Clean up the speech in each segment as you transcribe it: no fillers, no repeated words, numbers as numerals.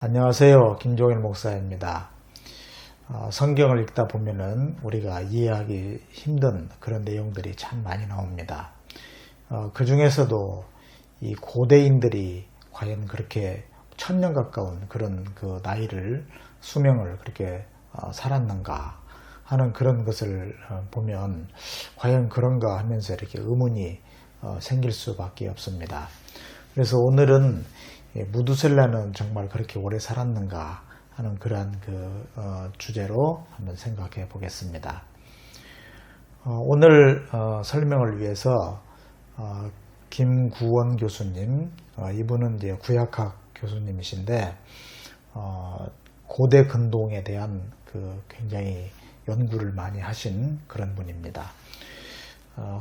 안녕하세요. 김종일 목사입니다. 성경을 읽다 보면은 우리가 이해하기 힘든 그런 내용들이 참 많이 나옵니다. 그 중에서도 이 고대인들이 과연 그렇게 1000년 가까운 그런 그 나이를, 수명을 그렇게 살았는가 하는 그런 것을 보면 과연 그런가 하면서 이렇게 의문이 생길 수밖에 없습니다. 그래서 오늘은 무두셀라는 정말 그렇게 오래 살았는가 하는 그러한 주제로 한번 생각해 보겠습니다. 오늘 설명을 위해서 김구원 교수님, 이분은 이제 구약학 교수님이신데 고대 근동에 대한 굉장히 연구를 많이 하신 그런 분입니다.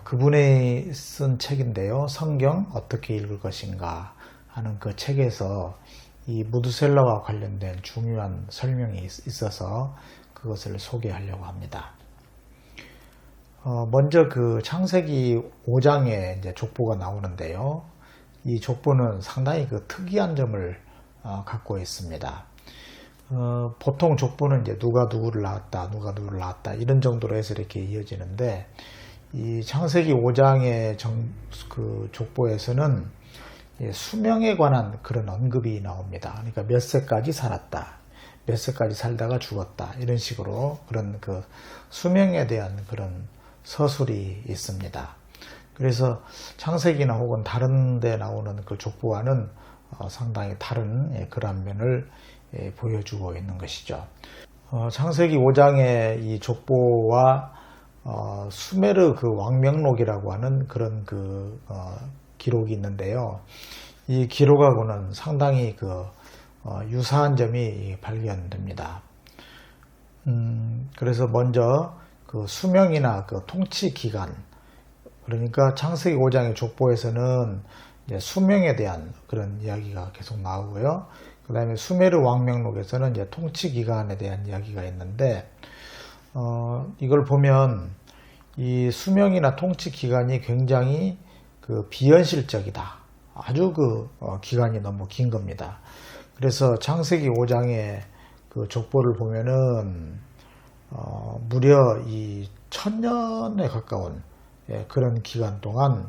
그분이 쓴 책인데요. 성경 어떻게 읽을 것인가 하는 그 책에서 이 무두셀라와 관련된 중요한 설명이 있어서 그것을 소개하려고 합니다. 먼저 그 창세기 5장에 이제 족보가 나오는데요. 이 족보는 상당히 특이한 점을 갖고 있습니다. 보통 족보는 이제 누가 누구를 낳았다, 누가 누구를 낳았다 이런 정도로 해서 이렇게 이어지는데 이 창세기 5장의 족보에서는 수명에 관한 그런 언급이 나옵니다. 그러니까 몇 세까지 살았다, 몇 세까지 살다가 죽었다 이런 식으로 그런 수명에 대한 그런 서술이 있습니다. 그래서 창세기나 혹은 다른 데 나오는 그 족보와는 상당히 다른 그런 면을 보여주고 있는 것이죠. 창세기 5장의 이 족보와 수메르 왕명록이라고 하는 그런 기록이 있는데요. 이 기록하고는 상당히 유사한 점이 발견됩니다. 그래서 먼저 수명이나 통치 기간, 그러니까 창세기 5장의 족보에서는 이제 수명에 대한 그런 이야기가 계속 나오고요. 그 다음에 수메르 왕명록에서는 이제 통치 기간에 대한 이야기가 있는데, 이걸 보면 이 수명이나 통치 기간이 굉장히 비현실적이다. 아주 기간이 너무 긴 겁니다. 그래서 창세기 5장의 족보를 보면은 무려 이 1000년에 가까운 그런 기간 동안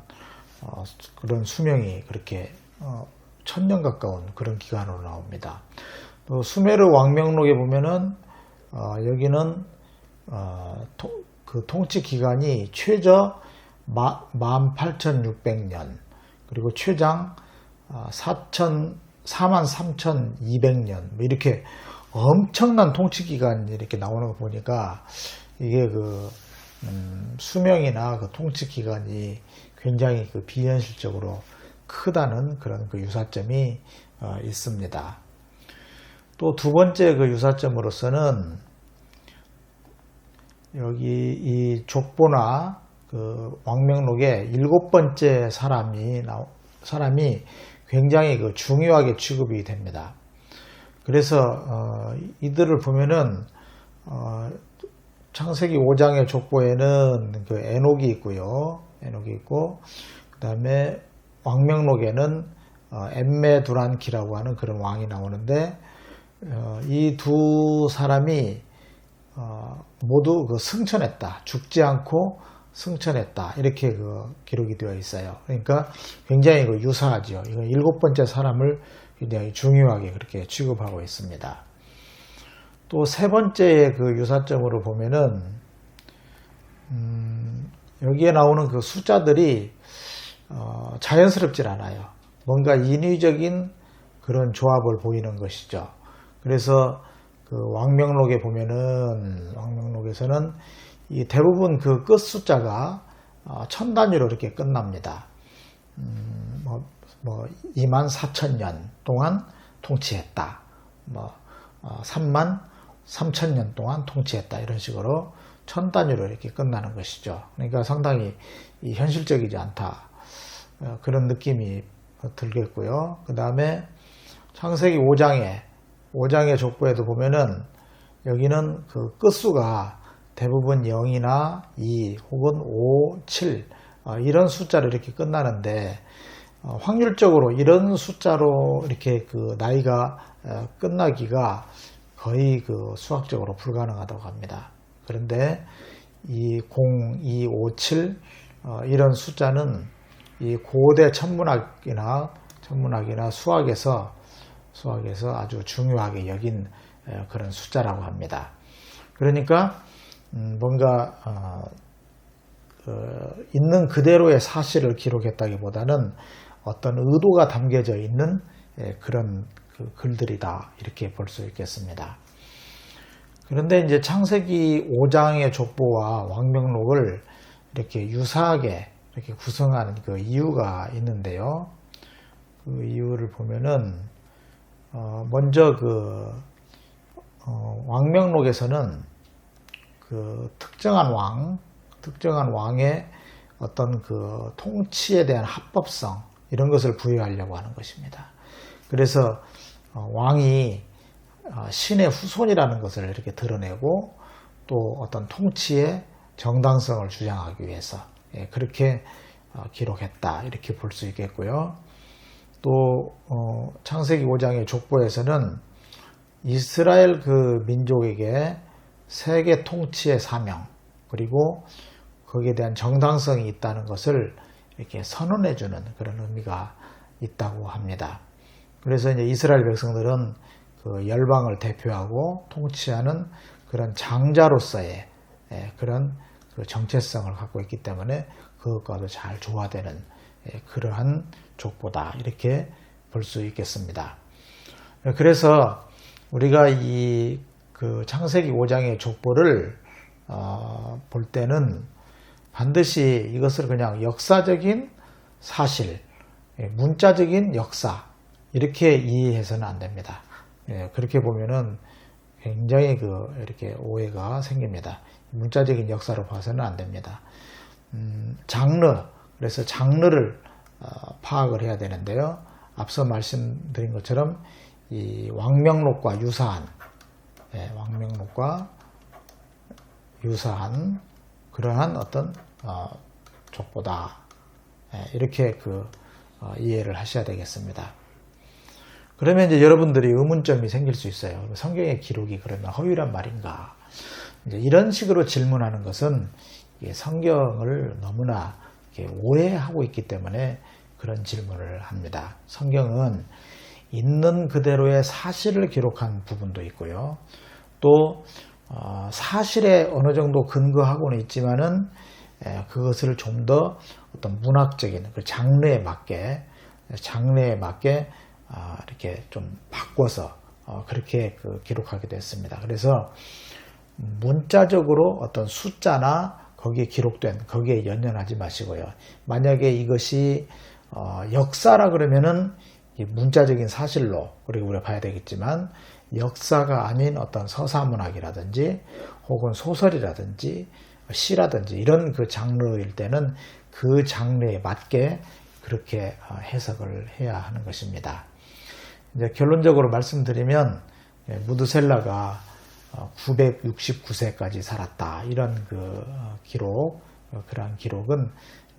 그런 수명이 그렇게 1000년 가까운 그런 기간으로 나옵니다. 또 수메르 왕명록에 보면은 여기는 통치 기간이 최저 18,600년, 그리고 최장 43,200년, 이렇게 엄청난 통치 기간이 이렇게 나오는 거 보니까 이게 수명이나 통치 기간이 굉장히 비현실적으로 크다는 그런 유사점이 있습니다. 또 두 번째 유사점으로서는 여기 이 족보나 왕명록의 7번째 사람이 굉장히 중요하게 취급이 됩니다. 그래서 이들을 보면은 창세기 5장의 족보에는 에녹이 있고요. 에녹이 있고, 그 다음에 왕명록에는 엠메두란키라고 하는 그런 왕이 나오는데, 이 두 사람이 모두 승천했다, 죽지 않고 승천했다, 이렇게 기록이 되어 있어요. 그러니까 굉장히 유사하죠. 이건 7번째 사람을 굉장히 중요하게 그렇게 취급하고 있습니다. 또 세 번째의 유사점으로 보면은 여기에 나오는 숫자들이 자연스럽질 않아요. 뭔가 인위적인 그런 조합을 보이는 것이죠. 그래서 왕명록에 보면은, 왕명록에서는 이 대부분 끝 숫자가 1000단위로 이렇게 끝납니다. 24,000년 동안 통치했다. 33,000년 동안 통치했다. 이런 식으로 1000단위로 이렇게 끝나는 것이죠. 그러니까 상당히 현실적이지 않다. 그런 느낌이 들겠고요. 그 다음에 창세기 5장의 족보에도 보면은 여기는 끝수가 대부분 0이나 2 혹은 5, 7 이런 숫자로 이렇게 끝나는데, 확률적으로 이런 숫자로 이렇게 그 나이가 끝나기가 거의 그 수학적으로 불가능하다고 합니다. 그런데 이 0, 2, 5, 7 이런 숫자는 이 고대 천문학이나 수학에서 아주 중요하게 여긴 그런 숫자라고 합니다. 그러니까 뭔가 있는 그대로의 사실을 기록했다기보다는 어떤 의도가 담겨져 있는 그런 그 글들이다, 이렇게 볼 수 있겠습니다. 그런데 이제 창세기 5장의 족보와 왕명록을 이렇게 유사하게 이렇게 구성하는 그 이유가 있는데요. 그 이유를 보면은 먼저 그 왕명록에서는 그 특정한 왕의 어떤 그 통치에 대한 합법성, 이런 것을 부여하려고 하는 것입니다. 그래서 왕이 신의 후손이라는 것을 이렇게 드러내고 또 어떤 통치의 정당성을 주장하기 위해서 그렇게 기록했다, 이렇게 볼 수 있겠고요. 또 창세기 5장의 족보에서는 이스라엘 그 민족에게 세계 통치의 사명, 그리고 거기에 대한 정당성이 있다는 것을 이렇게 선언해주는 그런 의미가 있다고 합니다. 그래서 이제 이스라엘 백성들은 그 열방을 대표하고 통치하는 그런 장자로서의 그런 그 정체성을 갖고 있기 때문에 그것과도 잘 조화되는 그러한 족보다, 이렇게 볼 수 있겠습니다. 그래서 우리가 이 그 창세기 5장의 족보를 볼 때는 반드시 이것을 그냥 역사적인 사실, 문자적인 역사, 이렇게 이해해서는 안 됩니다. 그렇게 보면은 굉장히 이렇게 오해가 생깁니다. 문자적인 역사로 봐서는 안 됩니다. 장르, 그래서 장르를 파악을 해야 되는데요. 앞서 말씀드린 것처럼 이 왕명록과 유사한 그러한 어떤 족보다, 이렇게 이해를 하셔야 되겠습니다. 그러면 이제 여러분들이 의문점이 생길 수 있어요. 성경의 기록이 그러면 허위란 말인가? 이제 이런 식으로 질문하는 것은 성경을 너무나 오해하고 있기 때문에 그런 질문을 합니다. 성경은 있는 그대로의 사실을 기록한 부분도 있고요. 또 사실에 어느 정도 근거하고는 있지만은 그것을 좀 더 어떤 문학적인 그 장르에 맞게 이렇게 좀 바꿔서 그렇게 기록하기도 했습니다. 그래서 문자적으로 어떤 숫자나 거기에 연연하지 마시고요. 만약에 이것이 역사라 그러면은 문자적인 사실로 우리가 봐야 되겠지만, 역사가 아닌 어떤 서사문학이라든지 혹은 소설이라든지 시라든지 이런 그 장르일 때는 그 장르에 맞게 그렇게 해석을 해야 하는 것입니다. 이제 결론적으로 말씀드리면, 무드셀라가 969세까지 살았다, 이런 그러한 기록은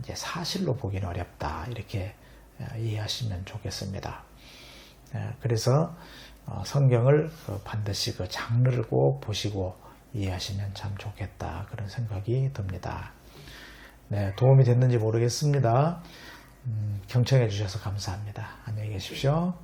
이제 사실로 보기는 어렵다, 이렇게 이해하시면 좋겠습니다. 그래서 성경을 반드시 그 장르를 꼭 보시고 이해하시면 참 좋겠다, 그런 생각이 듭니다. 네, 도움이 됐는지 모르겠습니다. 경청해 주셔서 감사합니다. 안녕히 계십시오.